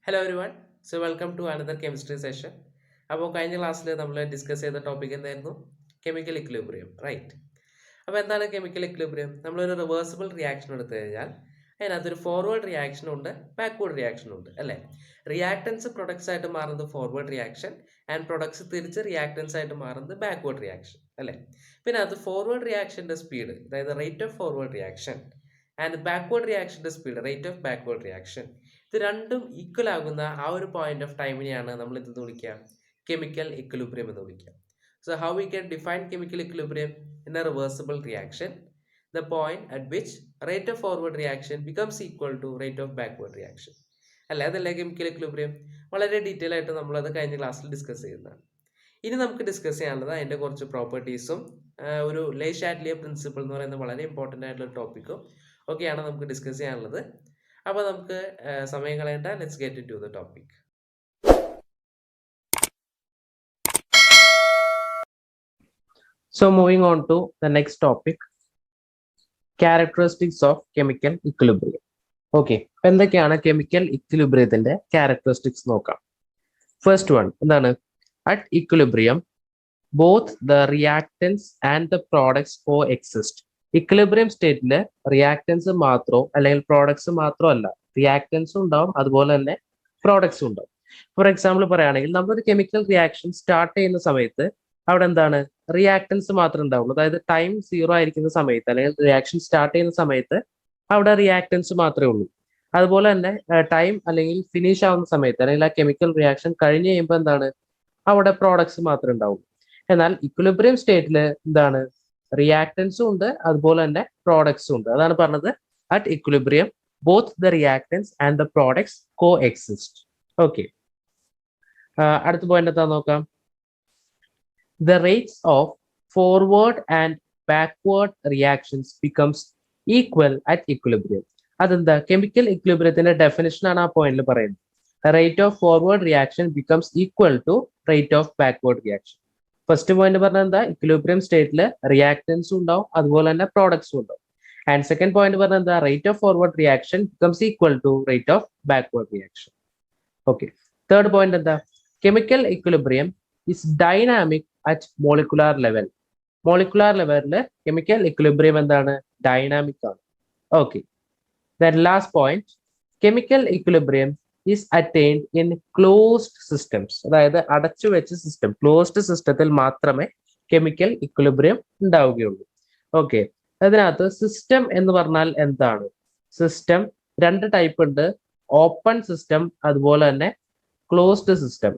Hello everyone. So welcome to another chemistry session. അപ്പോൾ കഴിഞ്ഞ ക്ലാസ്സിൽ നമ്മൾ ഡിസ്കസ് ചെയ്ത ടോപ്പിക് എന്തായിരുന്നു? Chemical equilibrium, right? അപ്പോൾ എന്താണ് കെമിക്കൽ ഇക്വിലിബ്രിയം? നമ്മളൊരു റിവേഴ്സിബിൾ റിയാക്ഷൻ എടുത്തു കഴിഞ്ഞാൽ അതിനകത്തൊരു ഫോർവേഡ് റിയാക്ഷനും ഉണ്ട്, ബാക്ക്വേർഡ് റിയാക്ഷനും ഉണ്ട്, അല്ലേ? റിയാക്ടൻസ് പ്രൊഡക്ട്സ് ആയിട്ട് മാറുന്നത് ഫോർവേഡ് റിയാക്ഷൻ ആൻഡ് പ്രൊഡക്ട്സ് തിരിച്ച് റിയാക്ടൻസ് ആയിട്ട് മാറുന്നത് ബാക്ക്വേർഡ് റിയാക്ഷൻ, അല്ലേ? പിന്നെ അത് ഫോർവേഡ് റിയാക്ഷൻ്റെ സ്പീഡ്, അതായത് rate of forward reaction and backward റിയാക്ഷൻ്റെ speed, rate of backward reaction, ഇത് രണ്ടും ഈക്വൽ ആകുന്ന ആ ഒരു പോയിന്റ് ഓഫ് ടൈമിനെയാണ് നമ്മൾ ഇത് വിളിക്കുക കെമിക്കൽ ഇക്വിലിബ്രിയം എന്ന് വിളിക്കുക. So how we can define chemical equilibrium? In A reversible reaction, the point at which rate of forward reaction becomes equal to rate of backward reaction. അല്ല, അതല്ലേ കെമിക്കൽ ഇക്വിലിബ്രിയം? വളരെ detail ആയിട്ട് നമ്മളത് കഴിഞ്ഞ ക്ലാസ്സിൽ discuss ചെയ്യുന്നതാണ്. ഇനി നമുക്ക് ഡിസ്കസ് ചെയ്യാനുള്ളത് അതിൻ്റെ കുറച്ച് പ്രോപ്പർട്ടീസും ഒരു ലേ ഷാറ്റ്ലിയർ പ്രിൻസിപ്പിൾ എന്ന് പറയുന്ന വളരെ ഇമ്പോർട്ടൻ്റ് ആയിട്ടുള്ള ടോപ്പിക്കും ഒക്കെയാണ് നമുക്ക് ഡിസ്കസ് ചെയ്യാനുള്ളത്. അപ്പോൾ നമുക്ക് സമയം കളയണ്ട, let's get into the topic. So moving on to the next topic, characteristics of chemical equilibrium. Okay, എന്തൊക്കെയാണ് കെമിക്കൽ ഇക്വിലിബ്രിയത്തിന്റെ ക്യാരക്ടറിസ്റ്റിക്സ് നോക്കാം. ഫസ്റ്റ് വൺ എന്താണ്? At equilibrium both the reactants and the products coexist. Equilibrium സ്റ്റേറ്റില് reactants മാത്രമോ അല്ലെങ്കിൽ products മാത്രമോ അല്ല, റിയാക്ടൻസും ഉണ്ടാവും അതുപോലെ തന്നെ പ്രോഡക്ട്സും ഉണ്ടാവും. ഫോർ എക്സാമ്പിൾ പറയുകയാണെങ്കിൽ നമ്മളൊരു കെമിക്കൽ റിയാക്ഷൻ സ്റ്റാർട്ട് ചെയ്യുന്ന സമയത്ത് അവിടെ എന്താണ്? റിയാക്ടൻസ് മാത്രമേ ഉണ്ടാവുള്ളൂ. അതായത് ടൈം 0 ആയിരിക്കുന്ന സമയത്ത് അല്ലെങ്കിൽ റിയാക്ഷൻ സ്റ്റാർട്ട് ചെയ്യുന്ന സമയത്ത് അവിടെ റിയാക്ടൻസ് മാത്രമേ ഉള്ളൂ. അതുപോലെ തന്നെ ടൈം അല്ലെങ്കിൽ ഫിനിഷ് ആവുന്ന സമയത്ത് അല്ലെങ്കിൽ ആ കെമിക്കൽ റിയാക്ഷൻ കഴിഞ്ഞ് കഴിയുമ്പോൾ എന്താണ്? അവിടെ പ്രോഡക്ട്സ് മാത്രമേ ഉണ്ടാവുള്ളൂ. എന്നാൽ ഇക്വിലിബ്രിയം സ്റ്റേറ്റിൽ എന്താണ്? റിയാക്ടൻസും ഉണ്ട് അതുപോലെ തന്നെ പ്രോഡക്ട്സും ഉണ്ട്. അതാണ് പറഞ്ഞത് at equilibrium both the reactants and the products co exist. Okay, അടുത്ത പോയിന്റ് എന്താ നോക്കാം. The rates of forward and backward reactions becomes equal at equilibrium. അതെന്താ? കെമിക്കൽ ഇക്വിലിബ്രിയത്തിന്റെ ഡെഫിനിഷൻ ആണ് ആ പോയിന്റിൽ പറയുന്നത്. Rate of forward reaction becomes equal to rate of backward reaction. First point പറഞ്ഞാൽ എന്താ? ഇക്വിലിബ്രിയം സ്റ്റേറ്റിൽ റിയാക്ടൻസും ഉണ്ടാവും അതുപോലെ തന്നെ പ്രോഡക്ട്സും ഉണ്ടാവും. ആൻഡ് സെക്കൻഡ് പോയിന്റ് പറഞ്ഞാൽ എന്താ? Rate of forward reaction becomes equal to rate of backward reaction. Okay, third point എന്താ? Chemical equilibrium is dynamic at molecular level. Molecular ലെവലില് കെമിക്കൽ ഇക്വിലിബ്രിയം എന്താണ്? ഡൈനാമിക് ആണ്. Okay, then last point, chemical equilibrium is attained in closed systems. അതായത് അടച്ചു വെച്ച system, closed സിസ്റ്റത്തിൽ മാത്രമേ chemical equilibrium ഉണ്ടാവുകയുള്ളൂ. ഓക്കെ, അതിനകത്ത് സിസ്റ്റം എന്ന് പറഞ്ഞാൽ എന്താണ്? സിസ്റ്റം രണ്ട് ടൈപ്പ് ഉണ്ട്, ഓപ്പൺ സിസ്റ്റം അതുപോലെ തന്നെ ക്ലോസ്ഡ് സിസ്റ്റം.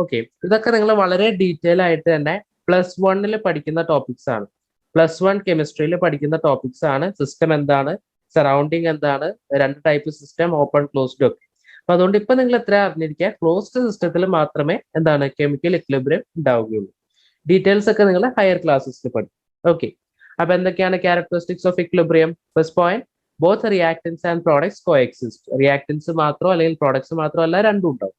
ഓക്കെ, ഇതൊക്കെ നിങ്ങൾ വളരെ ഡീറ്റെയിൽ ആയിട്ട് തന്നെ +1 പഠിക്കുന്ന ടോപ്പിക്സ് ആണ്. +1 കെമിസ്ട്രിയിൽ പഠിക്കുന്ന ടോപ്പിക്സ് ആണ്. സിസ്റ്റം എന്താണ്, സറൗണ്ടിങ് എന്താണ്, രണ്ട് ടൈപ്പ് സിസ്റ്റം, ഓപ്പൺ ക്ലോസ്ഡ് ഒക്കെ. അപ്പൊ അതുകൊണ്ട് ഇപ്പൊ നിങ്ങൾ എത്ര അറിഞ്ഞിരിക്കുക? ക്ലോസ്ഡ് സിസ്റ്റത്തിൽ മാത്രമേ എന്താണ് കെമിക്കൽ ഇക്വിലിബ്രിയം ഉണ്ടാവുകയുള്ളൂ. ഡീറ്റെയിൽസ് ഒക്കെ നിങ്ങൾ ഹയർ ക്ലാസ്സസിൽ പഠിക്കും. ഓക്കെ, അപ്പൊ എന്തൊക്കെയാണ് characteristics of equilibrium? First point, both reactance and products co exist. Reactance മാത്രമോ അല്ലെങ്കിൽ പ്രോഡക്ട്സ് മാത്രമോ അല്ല, രണ്ടും ഉണ്ടാവും.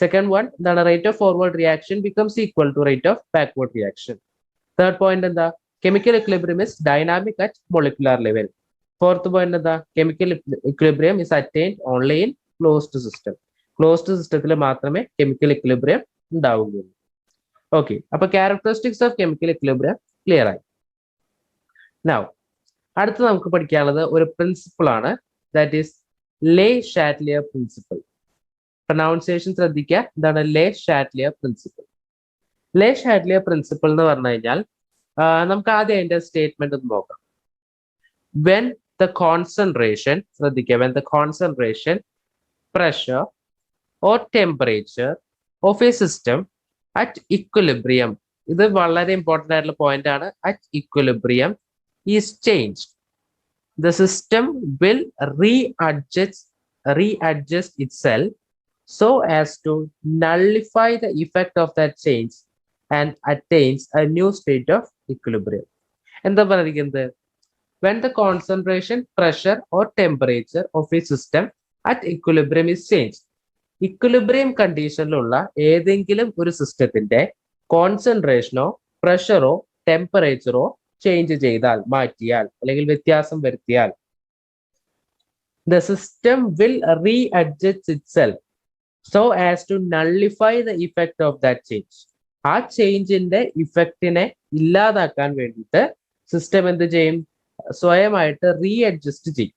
Second one, the rate of forward reaction becomes equal to rate of backward reaction. Third point, the chemical equilibrium is dynamic at molecular level. Fourth point, the chemical equilibrium is attained only in closed system. Closed system മാത്രമേ chemical equilibrium ഉണ്ടാവുകയുള്ളൂ. Okay, അപ്പൊ characteristics of chemical equilibrium clear ആയി. Now, അടുത്ത നമുക്ക് പഠിക്കാനുള്ളത് ഒരു principle ആണ്, that is Le Chatelier principle. Pronunciation ശ്രദ്ധിക്കുക. എന്താണ് ലേ ഷാറ്റ്ലിയർ പ്രിൻസിപ്പിൾ? ലേ ഷാറ്റ്ലിയർ പ്രിൻസിപ്പിൾ എന്ന് പറഞ്ഞു കഴിഞ്ഞാൽ നമുക്ക് ആദ്യം അതിന്റെ സ്റ്റേറ്റ്മെന്റ് ഒന്ന് നോക്കാം. വെൻ ദ കോൺസെൻട്രേഷൻ, ശ്രദ്ധിക്കുക, when the concentration, pressure or temperature of A system at equilibrium, ഇത് വളരെ ഇമ്പോർട്ടന്റ് ആയിട്ടുള്ള പോയിന്റ് ആണ്, at equilibrium is change, the system will readjust itself so as to nullify the effect of that change and attains a new state of equilibrium. എന്താ പറഞ്ഞിരിക്കുന്നത്? When the concentration, pressure or temperature of a system at equilibrium is changed. Equilibrium കണ്ടീഷനിലുള്ള ഏതെങ്കിലും ഒരു സിസ്റ്റത്തിന്റെ കോൺസെൻട്രേഷനോ പ്രഷറോ ടെമ്പറേച്ചറോ change ചെയ്താൽ, മാറ്റിയാൽ അല്ലെങ്കിൽ വ്യത്യാസം വരുത്തിയാൽ, the system will readjust itself so as to nullify the effect of that change. ആ ചേഞ്ചിന്റെ ഇഫക്റ്റിനെ ഇല്ലാതാക്കാൻ വേണ്ടിയിട്ട് സിസ്റ്റം എന്ത് ചെയ്യും? സ്വയമായിട്ട് റീഅഡ്ജസ്റ്റ് ചെയ്യും.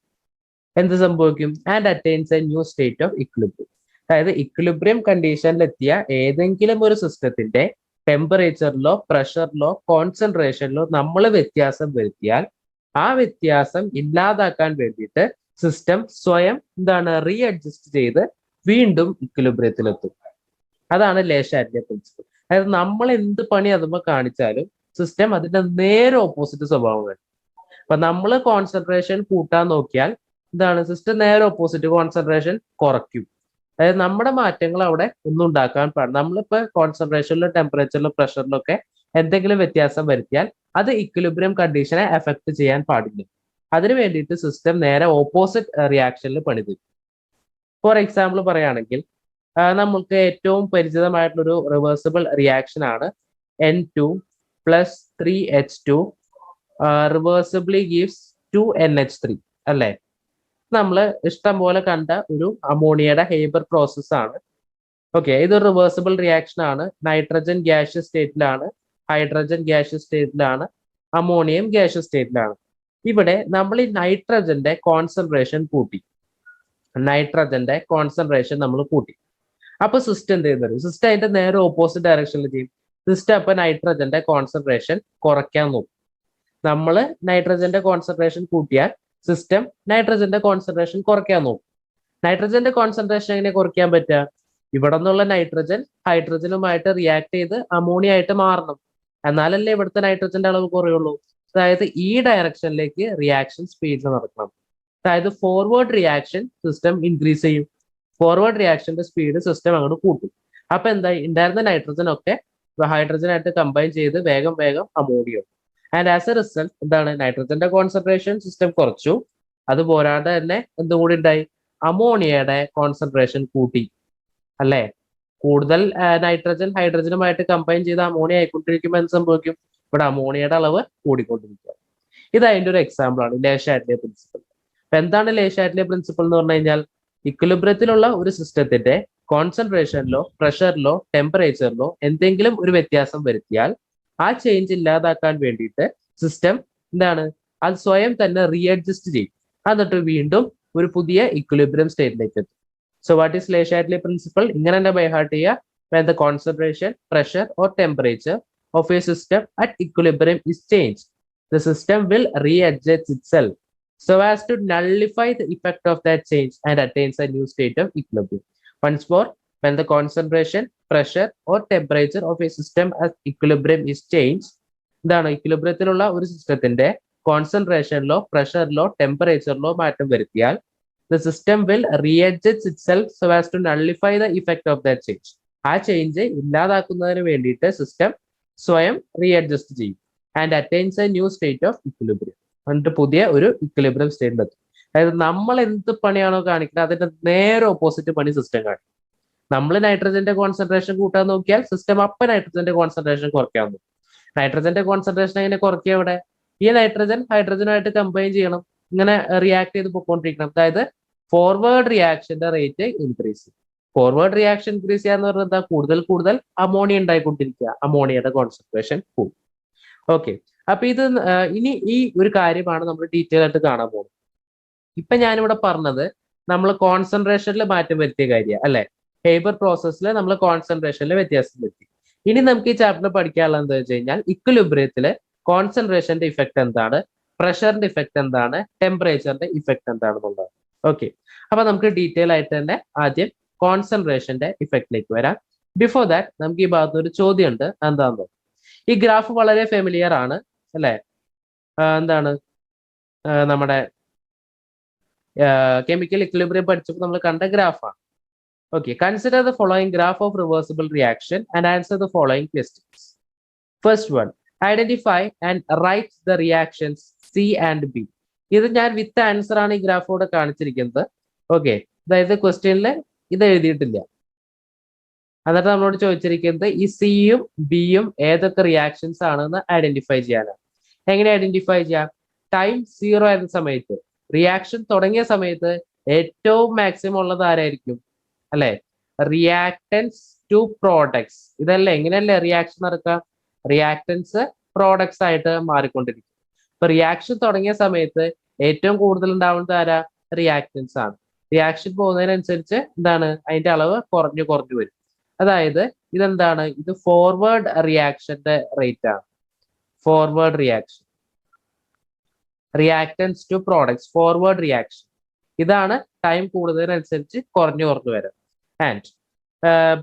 എന്ത് സംഭവിക്കും? And attains A new state of equilibrium. അതായത് ഇക്വിലിബ്രിയം കണ്ടീഷനിലെത്തിയ ഏതെങ്കിലും ഒരു സിസ്റ്റത്തിന്റെ ടെമ്പറേച്ചറിലോ പ്രഷറിലോ കോൺസെൻട്രേഷനിലോ നമ്മൾ വ്യത്യാസം വരുത്തിയാൽ ആ വ്യത്യാസം ഇല്ലാതാക്കാൻ വേണ്ടിയിട്ട് സിസ്റ്റം സ്വയം എന്താണ് റീഅഡ്ജസ്റ്റ് ചെയ്ത് വീണ്ടും ഇക്വിലിബ്രിയത്തിലെത്തും. അതാണ് ലേ ഷാറ്റ്ലെ പ്രിൻസിപ്പിൾ. അതായത് നമ്മൾ എന്ത് പണി അതുമ്പോൾ കാണിച്ചാലും സിസ്റ്റം അതിന്റെ നേരെ ഓപ്പോസിറ്റ് സ്വഭാവമാണ്. അപ്പൊ നമ്മൾ കോൺസെൻട്രേഷൻ കൂട്ടാൻ നോക്കിയാൽ എന്താണ് സിസ്റ്റം നേരെ ഓപ്പോസിറ്റ് കോൺസെൻട്രേഷൻ കുറയ്ക്കും. അതായത് നമ്മുടെ മാറ്റങ്ങൾ അവിടെ ഒന്നും ഉണ്ടാക്കാൻ പാടില്ല. നമ്മളിപ്പോ കോൺസെൻട്രേഷനിലും ടെമ്പറേച്ചറിലും പ്രഷറിലും ഒക്കെ എന്തെങ്കിലും വ്യത്യാസം വരുത്തിയാൽ അത് ഇക്വിലിബ്രിയം കണ്ടീഷനെ എഫക്ട് ചെയ്യാൻ പാടില്ല. അതിന് വേണ്ടിയിട്ട് സിസ്റ്റം നേരെ ഓപ്പോസിറ്റ് റിയാക്ഷനിൽ പണിത്. ഫോർ എക്സാമ്പിൾ പറയുകയാണെങ്കിൽ നമുക്ക് ഏറ്റവും പരിചിതമായിട്ടുള്ളൊരു റിവേഴ്സിബിൾ റിയാക്ഷൻ ആണ് N2 + 3H2 റിവേഴ്സിബിളി ഗീവ്സ് 2NH3 അല്ലേ? നമ്മൾ ഇഷ്ടം പോലെ കണ്ട ഒരു അമോണിയയുടെ ഹേബർ പ്രോസസ് ആണ്. ഓക്കെ, ഇതൊരു റിവേഴ്സിബിൾ റിയാക്ഷൻ ആണ്. നൈട്രജൻ ഗ്യാഷ്യസ് സ്റ്റേറ്റിലാണ്, ഹൈഡ്രജൻ ഗ്യാഷ്യസ് സ്റ്റേറ്റിലാണ്, അമോണിയം ഗ്യാഷ്യസ് സ്റ്റേറ്റിലാണ്. ഇവിടെ നമ്മൾ ഈ നൈട്രജന്റെ കോൺസെൻട്രേഷൻ കൂട്ടി. നമ്മൾ കൂട്ടി. അപ്പൊ സിസ്റ്റം എന്ത് ചെയ്യുന്നത്? സിസ്റ്റം അതിന്റെ നേരെ ഓപ്പോസിറ്റ് ഡയറക്ഷനിൽ ചെയ്യും. സിസ്റ്റം അപ്പൊ നൈട്രജന്റെ കോൺസെൻട്രേഷൻ കുറയ്ക്കാൻ നോക്കും. നമ്മൾ നൈട്രജന്റെ കോൺസെൻട്രേഷൻ കൂട്ടിയാൽ സിസ്റ്റം നൈട്രജന്റെ കോൺസെൻട്രേഷൻ കുറയ്ക്കാൻ നോക്കും. നൈട്രജന്റെ കോൺസെൻട്രേഷൻ എങ്ങനെ കുറയ്ക്കാൻ പറ്റുക? ഇവിടെ നിന്നുള്ള നൈട്രജൻ ഹൈഡ്രജനുമായിട്ട് റിയാക്ട് ചെയ്ത് അമോണിയ ആയിട്ട് മാറണം. എന്നാലല്ലേ ഇവിടുത്തെ നൈട്രജന്റെ അളവ് കുറയുള്ളൂ. അതായത് ഈ ഡയറക്ഷനിലേക്ക് റിയാക്ഷൻ സ്പീഡിൽ നടക്കണം. അതായത് ഫോർവേഡ് റിയാക്ഷൻ സിസ്റ്റം ഇൻക്രീസ് ചെയ്യും. ഫോർവേഡ് റിയാക്ഷന്റെ സ്പീഡ് സിസ്റ്റം അങ്ങോട്ട് കൂട്ടും. അപ്പൊ എന്തായി? ഉണ്ടായിരുന്ന നൈട്രജൻ ഒക്കെ ഹൈഡ്രജനായിട്ട് കമ്പൈൻ ചെയ്ത് വേഗം വേഗം ammonia. And as a result എന്താണ്? നൈട്രജന്റെ കോൺസെൻട്രേഷൻ സിസ്റ്റം കുറച്ചു. അത് പോരാതെ തന്നെ എന്തും കൂടി ഉണ്ടായി? അമോണിയയുടെ കോൺസെൻട്രേഷൻ കൂട്ടി അല്ലേ? കൂടുതൽ നൈട്രജൻ ഹൈഡ്രജനുമായിട്ട് കമ്പൈൻ ചെയ്ത് അമോണിയ ആയിക്കൊണ്ടിരിക്കുമ്പോൾ എന്ത് സംഭവിക്കും? ഇവിടെ അമോണിയയുടെ അളവ് കൂടിക്കൊണ്ടിരിക്കുക. ഇത് അതിന്റെ ഒരു എക്സാമ്പിൾ ആണ് ലേ ഷാറ്റ്ലെ പ്രിൻസിപ്പിൾ. അപ്പൊ എന്താണ് ലേ ഷാറ്റ്ലെ പ്രിൻസിപ്പിൾ എന്ന് പറഞ്ഞു കഴിഞ്ഞാൽ ഇക്വിലിബ്രിയത്തിലുള്ള ഒരു സിസ്റ്റത്തിന്റെ കോൺസെൻട്രേഷനിലോ പ്രഷറിലോ ടെമ്പറേച്ചറിലോ എന്തെങ്കിലും ഒരു വ്യത്യാസം വരുത്തിയാൽ ആ ചേഞ്ച് ഇല്ലാതാക്കാൻ വേണ്ടിയിട്ട് സിസ്റ്റം എന്താണ്? അത് സ്വയം തന്നെ റീഅഡ്ജസ്റ്റ് ചെയ്യും. എന്നിട്ട് വീണ്ടും ഒരു പുതിയ ഇക്വിലിബ്രിയം സ്റ്റേറ്റിലേക്ക് എത്തും. So what is Le Chatelier principle? ഇങ്ങനെ തന്നെ ബൈ ഹാർട്ട് ചെയ്യുക. when the concentration, pressure or temperature of a system at equilibrium is changed, the system will readjust itself so as to nullify the effect of that change and attains a new state of equilibrium. Once more, when the concentration, pressure or temperature of a system at equilibrium is changed, എന്താണ്? ഇക്വിലിബ്രിയത്തിലുള്ള ഒരു സിസ്റ്റത്തിന്റെ കോൺസെൻട്രേഷനിലോ പ്രഷറിലോ ടെമ്പറേച്ചറിലോ മാറ്റം വരുത്തിയാൽ the system will readjust itself so as to nullify the effect of that change. ആ change ഇല്ലാതാക്കുന്നതിന് വേണ്ടിയിട്ട് system സ്വയം റീഅഡ്ജസ്റ്റ് ചെയ്യും and attains A new state of equilibrium. എന്നിട്ട് പുതിയ ഒരു ഇക്വിലിബ്രിയം സ്റ്റേറ്റിലെത്തും. അതായത് നമ്മൾ എന്ത് പണിയാണോ കാണിക്കുന്നത് അതിന്റെ നേരെ ഓപ്പോസിറ്റ് പണി സിസ്റ്റം കാണിക്കും. നമ്മൾ നൈട്രജന്റെ കോൺസെൻട്രേഷൻ കൂട്ടാൻ നോക്കിയാൽ സിസ്റ്റം അപ്പം നൈട്രജന്റെ കോൺസെൻട്രേഷൻ കുറയ്ക്കാൻ നോക്കും. നൈട്രജന്റെ കോൺസെൻട്രേഷൻ എങ്ങനെ കുറയ്ക്കുക? ഇവിടെ ഈ നൈട്രജൻ ഹൈഡ്രജനുമായിട്ട് കമ്പൈൻ ചെയ്യണം, ഇങ്ങനെ റിയാക്ട് ചെയ്ത് പോയിക്കൊണ്ടിരിക്കണം. അതായത് ഫോർവേഡ് റിയാക്ഷന്റെ റേറ്റ് ഇൻക്രീസ് ചെയ്യും. ഫോർവേഡ് റിയാക്ഷൻ ഇൻക്രീസ് ചെയ്യാന്ന് പറഞ്ഞാൽ എന്താ? കൂടുതൽ കൂടുതൽ അമോണിയ ഉണ്ടായിക്കൊണ്ടിരിക്കുക, അമോണിയയുടെ കോൺസെൻട്രേഷൻ കൂടും. ഓക്കെ, അപ്പൊ ഇത് ഇനി ഈ ഒരു കാര്യമാണ് നമ്മൾ ഡീറ്റെയിൽ ആയിട്ട് കാണാൻ പോകുന്നത്. ഇപ്പൊ ഞാനിവിടെ പറഞ്ഞത് നമ്മൾ കോൺസെൻട്രേഷനിൽ മാറ്റം വരുത്തിയ കാര്യം അല്ലെ? ഹേബർ പ്രോസസ്സിൽ നമ്മൾ കോൺസെൻട്രേഷനിൽ വ്യത്യാസം വരുത്തി. ഇനി നമുക്ക് ഈ ചാപ്റ്റർ പഠിക്കാനുള്ളത് എന്താ വെച്ച് കഴിഞ്ഞാൽ ഇക്വിലിബ്രിയത്തില് കോൺസെൻട്രേഷന്റെ ഇഫക്റ്റ് എന്താണ്, പ്രഷറിന്റെ ഇഫക്റ്റ് എന്താണ്, ടെമ്പറേച്ചറിന്റെ ഇഫക്റ്റ് എന്താണെന്നുള്ളത്. ഓക്കെ, അപ്പൊ നമുക്ക് ഡീറ്റെയിൽ ആയിട്ട് തന്നെ ആദ്യം കോൺസെൻട്രേഷന്റെ ഇഫക്റ്റിലേക്ക് വരാം. ബിഫോർ ദാറ്റ് നമുക്ക് ഈ ഭാഗത്ത് ഒരു ചോദ്യം ഉണ്ട്. എന്താണെന്നോ? ഈ ഗ്രാഫ് വളരെ ഫെമിലിയർ ആണ് അല്ലെ? എന്താണ് നമ്മുടെ കെമിക്കൽ ഇക്വിലിബ്രിയം പഠിച്ചപ്പോൾ നമ്മൾ കണ്ട ഗ്രാഫാണ്. Okay, consider the following graph of reversible reaction and answer the following questions. First one, identify and write the reactions C and B. ഇത് ഞാൻ വിത്ത് ആൻസർ ആണ് ഈ ഗ്രാഫോടെ കാണിച്ചിരിക്കുന്നത്. ഓക്കെ, അതായത് ക്വസ്റ്റ്യനിൽ ഇത് എഴുതിയിട്ടില്ല. എന്നിട്ട് നമ്മളോട് ചോദിച്ചിരിക്കുന്നത് ഈ സിയും ബിയും ഏതൊക്കെ റിയാക്ഷൻസ് ആണെന്ന് ഐഡന്റിഫൈ ചെയ്യാനാണ്. എങ്ങനെ ഐഡന്റിഫൈ ചെയ്യാം? ടൈം 0 ആയിരുന്ന സമയത്ത്, റിയാക്ഷൻ തുടങ്ങിയ സമയത്ത് ഏറ്റവും മാക്സിമം ഉള്ളത് ആരായിരിക്കും അല്ലെ? Reactants to products. ഇതല്ലേ എങ്ങനെയല്ലേ റിയാക്ഷൻ നടക്കുക? റിയാക്ടൻസ് പ്രോഡക്ട്സ് ആയിട്ട് മാറിക്കൊണ്ടിരിക്കും. ഇപ്പൊ റിയാക്ഷൻ തുടങ്ങിയ സമയത്ത് ഏറ്റവും കൂടുതൽ ഉണ്ടാവുന്നത് ആരാ? റിയാക്ടൻസ് ആണ്. റിയാക്ഷൻ പോകുന്നതിനനുസരിച്ച് എന്താണ് അതിന്റെ അളവ് കുറഞ്ഞു കുറഞ്ഞു വരും. അതായത് ഇതെന്താണ്? ഇത് ഫോർവേഡ് റിയാക്ഷന്റെ റേറ്റ് ആണ്. Forward reaction, reactants to products, forward reaction. ഇതാണ് ടൈം കൂടുന്നതിനനുസരിച്ച് കുറഞ്ഞു കുറഞ്ഞു വരാം. ആൻഡ്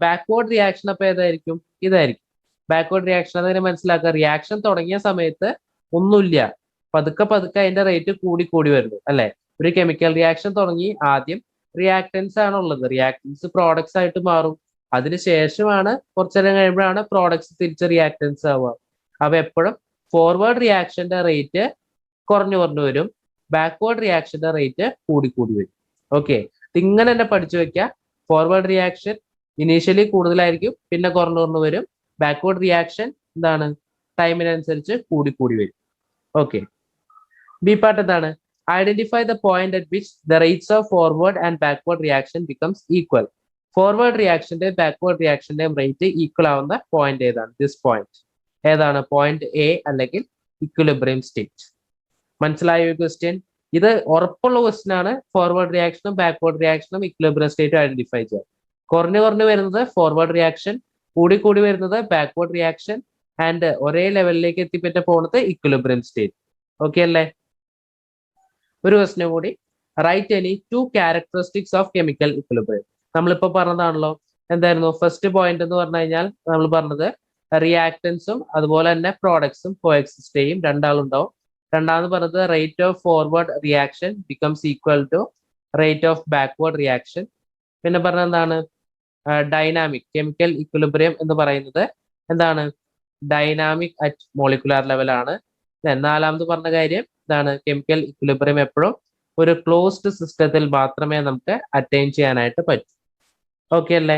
ബാക്ക്വേർഡ് റിയാക്ഷൻ അപ്പൊ ഏതായിരിക്കും? ഇതായിരിക്കും. ബാക്ക്വേർഡ് റിയാക്ഷൻ അതിനെ മനസ്സിലാക്കുക. റിയാക്ഷൻ തുടങ്ങിയ സമയത്ത് ഒന്നുമില്ല, പതുക്കെ പതുക്കെ അതിന്റെ റേറ്റ് കൂടി കൂടി വരുന്നു അല്ലെ? ഒരു കെമിക്കൽ റിയാക്ഷൻ തുടങ്ങി, ആദ്യം റിയാക്ടൻസ് ആണ് ഉള്ളത്, റിയാക്ടൻസ് പ്രോഡക്ട്സ് ആയിട്ട് മാറും. അതിനുശേഷമാണ് കുറച്ചു നേരം കഴിയുമ്പോഴാണ് പ്രോഡക്ട്സ് തിരിച്ച് റിയാക്ടൻസ് ആവുക. അപ്പൊ എപ്പോഴും ഫോർവേഡ് റിയാക്ഷന്റെ റേറ്റ് കുറഞ്ഞു കുറഞ്ഞു വരും, ബാക്ക്വേർഡ് റിയാക്ഷന്റെ റേറ്റ് കൂടി കൂടി വരും. ഓക്കെ, ഇങ്ങനെ തന്നെ പഠിച്ചു വെക്കുക. ഫോർവേഡ് റിയാക്ഷൻ ഇനീഷ്യലി കൂടുതലായിരിക്കും, പിന്നെ കുറഞ്ഞു കുറഞ്ഞു വരും. ബാക്ക്വേർഡ് റിയാക്ഷൻ എന്താണ്? ടൈമിനനുസരിച്ച് കൂടി കൂടി വരും. ഓക്കെ, ബി പാർട്ട് എന്താണ്? Identify the point at which the rates of forward and backward reaction becomes equal. Forward റിയാക്ഷന്റെ ബാക്ക്വേർഡ് റിയാക്ഷന്റെയും റേറ്റ് ഈക്വൽ ആവുന്ന പോയിന്റ് ഏതാണ്? ദിസ് പോയിന്റ് ഏതാണ്? പോയിന്റ് എ അല്ലെങ്കിൽ ഇക്വിലിബ്രിയം സ്റ്റേറ്റ്. മനസ്സിലായ ക്വസ്റ്റ്യൻ? ഇത് ഉറപ്പുള്ള ക്വസ്റ്റ്യൻ ആണ്. ഫോർവേഡ് റിയാക്ഷനും ബാക്ക്വേർഡ് റിയാക്ഷനും ഇക്വിലിബ്രിയം സ്റ്റേറ്റ് ഐഡന്റിഫൈ ചെയ്യാം. കുറഞ്ഞു കുറഞ്ഞു വരുന്നത് ഫോർവേഡ് റിയാക്ഷൻ, കൂടി കൂടി വരുന്നത് ബാക്ക്വേർഡ് റിയാക്ഷൻ, ആൻഡ് ഒരേ ലെവലിലേക്ക് എത്തിപ്പറ്റ പോകുന്നത് ഇക്വിലിബ്രിയം സ്റ്റേറ്റ്. ഓക്കെ അല്ലേ? ഒരു ക്വസ്റ്റ്യൻ കൂടി. Write any two characteristics of chemical equilibrium. നമ്മളിപ്പോ പറഞ്ഞതാണല്ലോ. എന്തായിരുന്നു ഫസ്റ്റ് പോയിന്റ് എന്ന് പറഞ്ഞു കഴിഞ്ഞാൽ? നമ്മൾ പറഞ്ഞത് റിയാക്ടൻസും അതുപോലെ തന്നെ പ്രോഡക്ട്സും കോഎക്സിസ്റ്റ് ചെയ്യും, രണ്ടാളുണ്ടാവും. രണ്ടാമത് പറഞ്ഞത് rate of forward reaction becomes equal to rate of backward reaction. പിന്നെ പറഞ്ഞ എന്താണ്? ഡൈനാമിക് കെമിക്കൽ ഇക്വിലിബ്രിയം എന്ന് പറയുന്നത് എന്താണ്? ഡൈനാമിക് അറ്റ് മോളിക്കുലാർ ലെവലാണ്. നാലാമത് പറഞ്ഞ കാര്യം എന്താണ്? കെമിക്കൽ ഇക്വിലിബ്രിയം എപ്പോഴും ഒരു ക്ലോസ്ഡ് സിസ്റ്റത്തിൽ മാത്രമേ നമുക്ക് അറ്റൈൻ ചെയ്യാനായിട്ട് പറ്റൂ. ഓക്കെ അല്ലേ?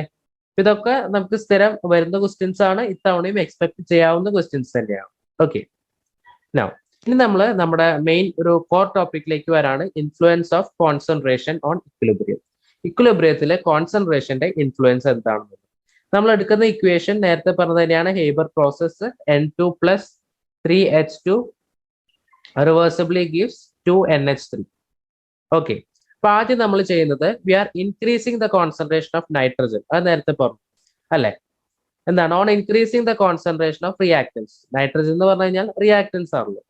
ഇതൊക്കെ നമുക്ക് സ്ഥിരം വരുന്ന ക്വസ്റ്റ്യൻസ് ആണ്, ഇത്തവണയും എക്സ്പെക്ട് ചെയ്യാവുന്ന ക്വസ്റ്റ്യൻസ് തന്നെയാണ്. ഓക്കെ, നൗ ഇനി നമ്മൾ നമ്മുടെ മെയിൻ ഒരു കോർ ടോപ്പിക്കിലേക്ക് വരാണ്. Influence of concentration on equilibrium. ഇക്വിലിബ്രിയത്തിലെ കോൺസെൻട്രേഷന്റെ ഇൻഫ്ലുവൻസ് എന്താണെന്ന് നമ്മൾ എടുക്കുന്ന ഇക്വേഷൻ നേരത്തെ പറഞ്ഞത് തന്നെയാണ്. Haber process N2 + 3H2 reversibly gives 2NH3. Okay, അപ്പൊ ആദ്യം നമ്മൾ ചെയ്യുന്നത് we are increasing the concentration of nitrogen. അത് നേരത്തെ പറഞ്ഞു അല്ലെ? എന്താണ്? On increasing the concentration of reactants. Nitrogen എന്ന് പറഞ്ഞു കഴിഞ്ഞാൽ റിയാക്ടൻസ് ആണല്ലോ.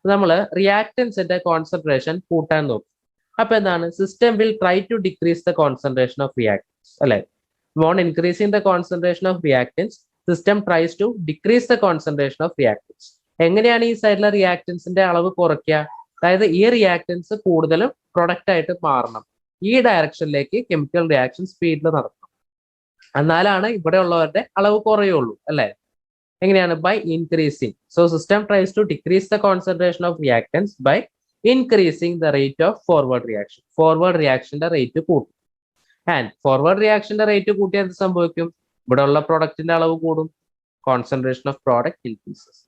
നമ്മൾ റിയാക്ടൻസിന്റെ കോൺസെൻട്രേഷൻ കൂട്ടാൻ നോക്കും. അപ്പൊ എന്താണ്? System will try to decrease the concentration of reactants അല്ലെ? On increasing the concentration of reactants, system tries to decrease the concentration of reactants. എങ്ങനെയാണ് ഈ സൈഡിലെ റിയാക്ടൻസിന്റെ അളവ് കുറയ്ക്കുക? അതായത് ഈ റിയാക്ടൻസ് കൂടുതലും പ്രൊഡക്റ്റ് ആയിട്ട് മാറണം. ഈ ഡയറക്ഷനിലേക്ക് കെമിക്കൽ റിയാക്ഷൻ സ്പീഡിൽ നടക്കണം. എന്നാലാണ് ഇവിടെ ഉള്ളവരുടെ അളവ് കുറയുള്ളൂ അല്ലെ? എങ്ങനെയാണ്? By increasing. So system tries to decrease the concentration of reactants by increasing the rate of forward reaction. Forward റിയാക്ഷന്റെ റേറ്റ് കൂട്ടും. ആൻഡ് ഫോർവേഡ് റിയാക്ഷന്റെ റേറ്റ് കൂട്ടിയാൽ എന്ത് സംഭവിക്കും? ഇവിടെ ഉള്ള പ്രൊഡക്റ്റിന്റെ അളവ് കൂടും, കോൺസെൻട്രേഷൻ ഓഫ് പ്രോഡക്റ്റ് ഇൻക്രീസസ്.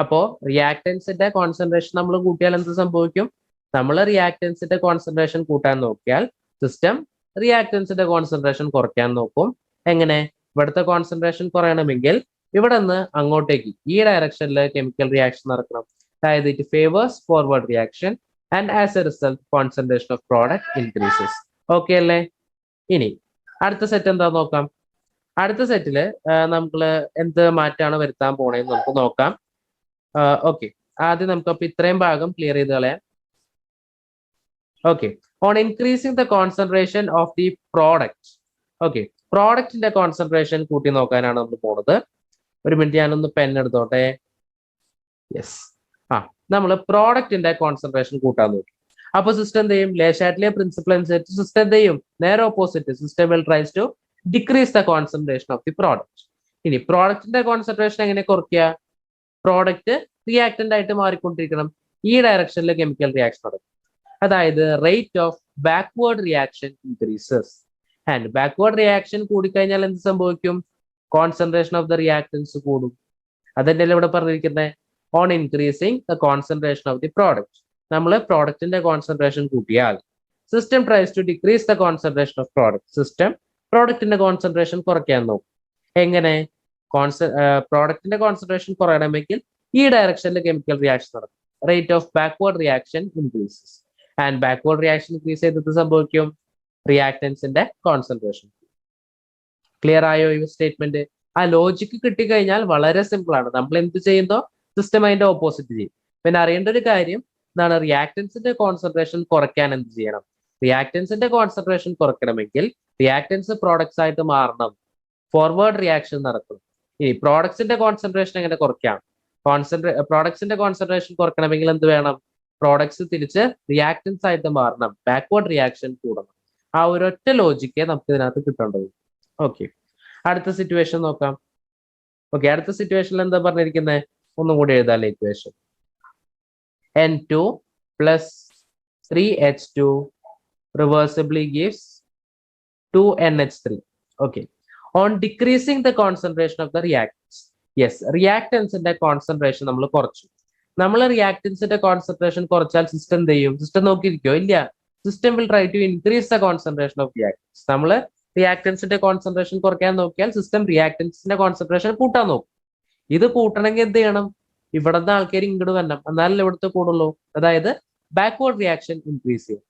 അപ്പോ റിയാക്ടൻസിന്റെ കോൺസെൻട്രേഷൻ നമ്മൾ കൂട്ടിയാൽ എന്ത് സംഭവിക്കും? നമ്മൾ റിയാക്ടൻസിന്റെ കോൺസെൻട്രേഷൻ കൂട്ടാൻ നോക്കിയാൽ സിസ്റ്റം റിയാക്ടൻസിന്റെ കോൺസെൻട്രേഷൻ കുറയ്ക്കാൻ നോക്കും. എങ്ങനെ? ഇവിടുത്തെ കോൺസെൻട്രേഷൻ കുറയണമെങ്കിൽ ഇവിടെ നിന്ന് അങ്ങോട്ടേക്ക് ഈ ഡയറക്ഷനിൽ കെമിക്കൽ റിയാക്ഷൻ നടക്കണം. അതായത് it favours forward reaction and as a result concentration of product increases. Okay അല്ലേ? ഇനി അടുത്ത സെറ്റ് എന്താ നോക്കാം. അടുത്ത സെറ്റില് നമ്മൾ എന്ത് മാറ്റാണ് വരുത്താൻ പോണേന്ന് നമുക്ക് നോക്കാം. ഓക്കെ, ആദ്യം നമുക്ക് അപ്പൊ ഇത്രയും ഭാഗം ക്ലിയർ ചെയ്ത് കളയാം. Okay, on increasing the concentration of the product. Okay, പ്രോഡക്റ്റിന്റെ കോൺസെൻട്രേഷൻ കൂട്ടി നോക്കാനാണ് നമ്മൾ പോണത്. ഒരു മിനിറ്റ്, ഞാനൊന്ന് പെൻ എടുത്തോട്ടെ. യെസ്, നമ്മൾ പ്രോഡക്റ്റിന്റെ കോൺസെൻട്രേഷൻ കൂട്ടാൻ നോക്കി. അപ്പൊ സിസ്റ്റം എന്ത് ചെയ്യും? ലേഷാറ്റിലെ പ്രിൻസിപ്പിൾ അനുസരിച്ച് സിസ്റ്റം എന്ത് ചെയ്യും? നേരെ opposite, system will tries to decrease the concentration of the product. ഇനി പ്രോഡക്റ്റിന്റെ കോൺസെൻട്രേഷൻ എങ്ങനെ കുറയ്ക്കുക? പ്രോഡക്റ്റ് റിയാക്ടന്റ് ആയിട്ട് മാറിക്കൊണ്ടിരിക്കണം. ഈ ഡയറക്ഷനിൽ കെമിക്കൽ റിയാക്ഷൻ നടക്കും. അതായത് rate of backward reaction increases. And backward reaction കൂടിക്കഴിഞ്ഞാൽ എന്ത് സംഭവിക്കും? കോൺസെൻട്രേഷൻ ഓഫ് ദ റിയാക്ടൻസ് കൂടും. അതന്നെയല്ലേ ഇവിടെ പറഞ്ഞിരിക്കുന്നത്. On increasing the concentration of the product. നമ്മൾ പ്രോഡക്റ്റിന്റെ കോൺസെൻട്രേഷൻ കൂട്ടിയാൽ system tries to decrease the concentration of product. System പ്രോഡക്റ്റിന്റെ കോൺസെൻട്രേഷൻ കുറയ്ക്കാൻ നോക്കും. എങ്ങനെ? പ്രോഡക്റ്റിന്റെ കോൺസെൻട്രേഷൻ കുറയണമെങ്കിൽ ഈ ഡയറക്ഷനിൽ കെമിക്കൽ റിയാക്ഷൻ നടക്കും. Rate of backward reaction increases. And backward reaction increase ചെയ്തിട്ട് സംഭവിക്കും റിയാക്ടൻസിന്റെ കോൺസെൻട്രേഷൻ. ക്ലിയർ ആയോ ഈ സ്റ്റേറ്റ്മെന്റ്? ആ ലോജിക്ക് കിട്ടിക്കഴിഞ്ഞാൽ വളരെ സിമ്പിൾ ആണ്. നമ്മൾ എന്ത് ചെയ്യുന്നോ സിസ്റ്റം അതിന്റെ ഓപ്പോസിറ്റ് ചെയ്യും. പിന്നെ അറിയേണ്ട ഒരു കാര്യം എന്താണ്? റിയാക്ടൻസിന്റെ കോൺസെൻട്രേഷൻ കുറയ്ക്കാൻ എന്ത് ചെയ്യണം? റിയാക്ടൻസിന്റെ കോൺസെൻട്രേഷൻ കുറയ്ക്കണമെങ്കിൽ റിയാക്ടൻസ് പ്രോഡക്ട്സ് ആയിട്ട് മാറണം, ഫോർവേഡ് റിയാക്ഷൻ നടക്കണം. ഈ പ്രോഡക്ട്സിന്റെ കോൺസെൻട്രേഷൻ എങ്ങനെ കുറയ്ക്കാം? പ്രോഡക്ട്സിന്റെ കോൺസെൻട്രേഷൻ കുറയ്ക്കണമെങ്കിൽ എന്ത് വേണം? പ്രോഡക്ട്സ് തിരിച്ച് റിയാക്ടൻസ് ആയിട്ട് മാറണം, ബാക്ക്വേർഡ് റിയാക്ഷൻ കൂടണം. ആ ഒരൊറ്റ ലോജിക്കേ നമുക്ക് ഇതിനകത്ത് കിട്ടേണ്ടത്. ഓക്കെ, അടുത്ത സിറ്റുവേഷൻ നോക്കാം. ഓക്കെ, അടുത്ത സിറ്റുവേഷനിൽ എന്താ പറഞ്ഞിരിക്കുന്നത്? ഒന്നും കൂടി എഴുതാല്ലേ equation. N2 plus 3H2 reversibly gives 2NH3. Okay. On decreasing the concentration of the reactants. Yes, reactants in the concentration നമ്മൾ കുറച്ചു. നമ്മൾ റിയാക്ടൻസിന്റെ കോൺസെൻട്രേഷൻ കുറച്ചാൽ സിസ്റ്റം എന്ത് ചെയ്യും? സിസ്റ്റം നോക്കിയിരിക്കോ? ഇല്ല. System will try to increase the concentration of reactants. നമ്മൾ റിയാക്ടൻസിന്റെ കോൺസെൻട്രേഷൻ കുറയ്ക്കാൻ നോക്കിയാൽ സിസ്റ്റം റിയാക്ടൻസിന്റെ കോൺസെൻട്രേഷൻ കൂട്ടാൻ നോക്കും. ഇത് കൂട്ടണമെങ്കിൽ എന്ത് ചെയ്യണം? ഇവിടുന്ന് ആൾക്കാർ ഇങ്ങോട്ട് വരണം, എന്നാലല്ലേ ഇവിടുത്തെ കൂടുള്ളൂ. അതായത് ബാക്ക്വേർഡ് റിയാക്ഷൻ ഇൻക്രീസ് ചെയ്യും.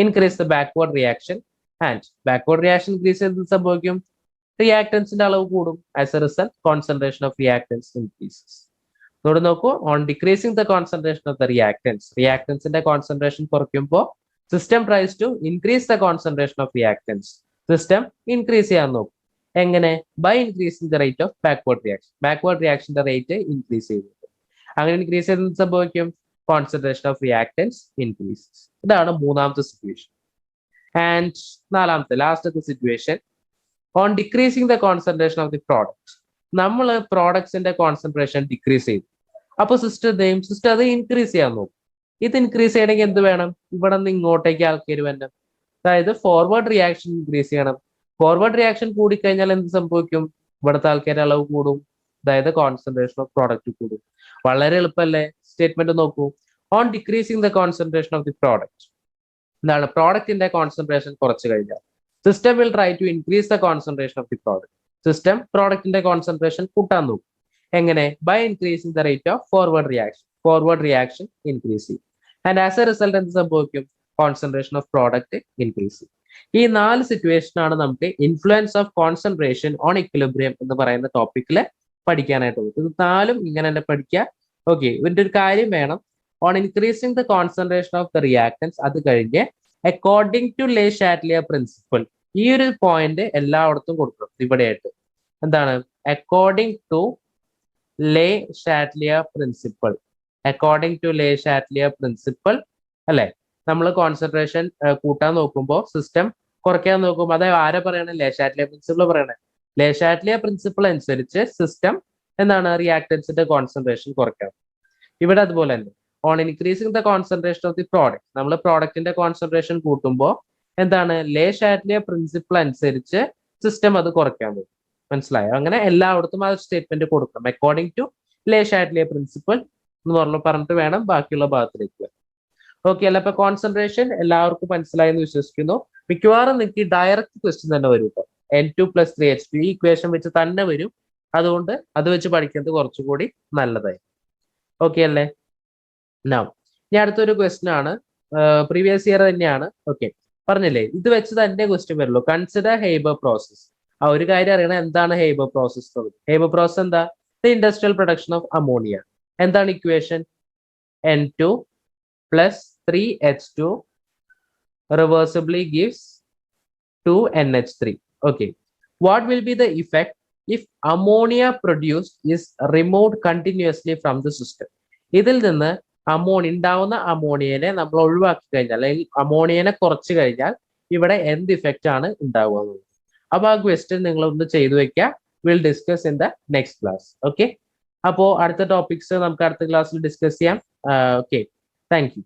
Increase the backward reaction and backward reaction increase ചെയ്ത് സംഭവിക്കും റിയാക്ടൻസിന്റെ അളവ് കൂടും. As a result concentration of reactants increases. ഇവിടെ നോക്കൂ, on decreasing the concentration of the റിയാക്ടൻസിന്റെ കോൺസെൻട്രേഷൻ കുറയ്ക്കുമ്പോൾ system tries to increase the concentration of reactants. System increase ചെയ്യാൻ നോക്കും. എങ്ങനെ? By increasing the rate of backward റിയാക്ഷന്റെ റേറ്റ് ഇൻക്രീസ് ചെയ്തു. അങ്ങനെ ഇൻക്രീസ് ചെയ്ത് സംഭവിക്കും കോൺസെൻട്രേഷൻ ഓഫ് റിയാക്ടൻസ് ഇൻക്രീസസ്. ഇതാണ് മൂന്നാമത്തെ സിറ്റുവേഷൻ. ആൻഡ് നാലാമത്തെ ലാസ്റ്റത്തെ situation, on decreasing the concentration of the product. നമ്മൾ പ്രോഡക്ട്സിന്റെ കോൺസെൻട്രേഷൻ ഡിക്രീസ് ചെയ്തു. അപ്പോൾ സിസ്റ്റം അത് ഇൻക്രീസ് ചെയ്യാൻ നോക്കും. ഇത് ഇൻക്രീസ് ചെയ്യണമെങ്കിൽ എന്ത് വേണം? ഇവിടെ നിന്ന് ഇങ്ങോട്ടേക്ക് ആൾക്കാർ വരണം. അതായത് ഫോർവേഡ് റിയാക്ഷൻ ഇൻക്രീസ് ചെയ്യണം. ഫോർവേഡ് റിയാക്ഷൻ കൂടിക്കഴിഞ്ഞാൽ എന്ത് സംഭവിക്കും? ഇവിടുത്തെ ആൾക്കാരുടെ അളവ് കൂടും, അതായത് കോൺസെൻട്രേഷൻ ഓഫ് പ്രോഡക്റ്റ് കൂടും. വളരെ എളുപ്പമല്ലേ? സ്റ്റേറ്റ്മെന്റ് നോക്കൂ. On decreasing the concentration of the product. എന്താണ്? പ്രോഡക്റ്റിന്റെ കോൺസെൻട്രേഷൻ കുറച്ച് കഴിഞ്ഞാൽ system will try to increase the concentration of the product. System പ്രോഡക്റ്റിന്റെ കോൺസെൻട്രേഷൻ കൂട്ടാൻ നോക്കും. എങ്ങനെ? By increasing the rate of forward reaction increase ചെയ്യും. ആൻഡ് ആസ് എ റിസൾട്ട് എന്ത് സംഭവിക്കും? കോൺസെൻട്രേഷൻ ഓഫ് പ്രോഡക്റ്റ് ഇൻക്രീസ് ചെയ്യും. ഈ 4 സിറ്റുവേഷൻ ആണ് നമുക്ക് influence of concentration on equilibrium എന്ന് പറയുന്ന ടോപ്പിക്കിൽ പഠിക്കാനായിട്ടുള്ളത്. ഇത് 4ഉം ഇങ്ങനെ തന്നെ പഠിക്കുക. ഓക്കെ, ഇതിന്റെ ഒരു കാര്യം വേണം, on increasing the concentration of the reactants. അത് കഴിഞ്ഞ് according to Le Chatelier principle. ഈ ഒരു പോയിന്റ് എല്ലായിടത്തും കൊടുക്കണം. ഇവിടെയായിട്ട് എന്താണ്? According to Le Chatelier principle. According to Le Chatelier principle അല്ലെ? നമ്മൾ കോൺസെൻട്രേഷൻ കൂട്ടാൻ നോക്കുമ്പോൾ സിസ്റ്റം കുറയ്ക്കാൻ നോക്കുമ്പോൾ, അതായത് ആരെ പറയണേ? ലേ ഷാറ്റ്ലിയർ പ്രിൻസിപ്പിൾ പറയണേ. ലേ ഷാറ്റ്ലിയർ പ്രിൻസിപ്പിൾ അനുസരിച്ച് സിസ്റ്റം എന്താണ്? റിയാക്ടൻസിന്റെ കോൺസെൻട്രേഷൻ കുറയ്ക്കാം. ഇവിടെ അതുപോലെ തന്നെ on increasing the concentration of the product. നമ്മൾ പ്രോഡക്റ്റിന്റെ കോൺസെൻട്രേഷൻ കൂട്ടുമ്പോൾ എന്താണ്? ലേ ഷാറ്റ്ലിയർ പ്രിൻസിപ്പിൾ അനുസരിച്ച് സിസ്റ്റം അത് കുറയ്ക്കാൻ പറ്റും. മനസ്സിലായോ? അങ്ങനെ എല്ലായിടത്തും ആ സ്റ്റേറ്റ്മെന്റ് കൊടുക്കണം. According to Le Chatelier principle എന്ന് പറഞ്ഞിട്ട് വേണം ബാക്കിയുള്ള ഭാഗത്തിലേക്ക്. ഓക്കെ അല്ല? അപ്പൊ കോൺസെൻട്രേഷൻ എല്ലാവർക്കും മനസ്സിലായി എന്ന് വിശ്വസിക്കുന്നു. മിക്കവാറും നിങ്ങൾക്ക് ഡയറക്റ്റ് ക്വസ്റ്റ്യൻ തന്നെ വരും കേട്ടോ. N2 + 3H2 ഈ ഇക്വേഷൻ വെച്ച് തന്നെ വരും. അതുകൊണ്ട് അത് വെച്ച് പഠിക്കുന്നത് കുറച്ചുകൂടി നല്ലതായി. ഓക്കെ അല്ലേ? ഇനി അടുത്തൊരു ക്വസ്റ്റ്യൻ ആണ്, പ്രീവിയസ് ഇയർ തന്നെയാണ്. ഓക്കെ, പറഞ്ഞില്ലേ ഇത് വെച്ച് തന്നെ ക്വസ്റ്റ്യൻ വരുള്ളൂ. Consider Haber process. ആ ഒരു കാര്യം അറിയണം, എന്താണ് ഹെയ്ബർ പ്രോസസ്? ഹെയ്ബർ പ്രോസസ് എന്താ? The industrial production of ammonia. എന്താണ് equation? N2 + 3H2 reversibly gives 2NH3. Okay, what will be the effect if ammonia produced is removed continuously from the system? ഇതിൽ നിന്ന് ഉണ്ടാവുന്ന അമോണിയനെ നമ്മൾ ഒഴിവാക്കി കഴിഞ്ഞാൽ, അല്ലെങ്കിൽ അമോണിയനെ കുറച്ച് കഴിഞ്ഞാൽ ഇവിടെ എന്ത് ഇഫക്റ്റ് ആണ് ഉണ്ടാവുക? അപ്പൊ ആ ക്വസ്റ്റ്യൻ നിങ്ങൾ ഒന്ന് ചെയ്തു വെക്കുക. Will discuss in the next class. Okay, അപ്പോൾ അടുത്ത ടോപ്പിക്സ് നമുക്ക് അടുത്ത ക്ലാസ്സിൽ ഡിസ്കസ് ചെയ്യാം. Okay, thank you.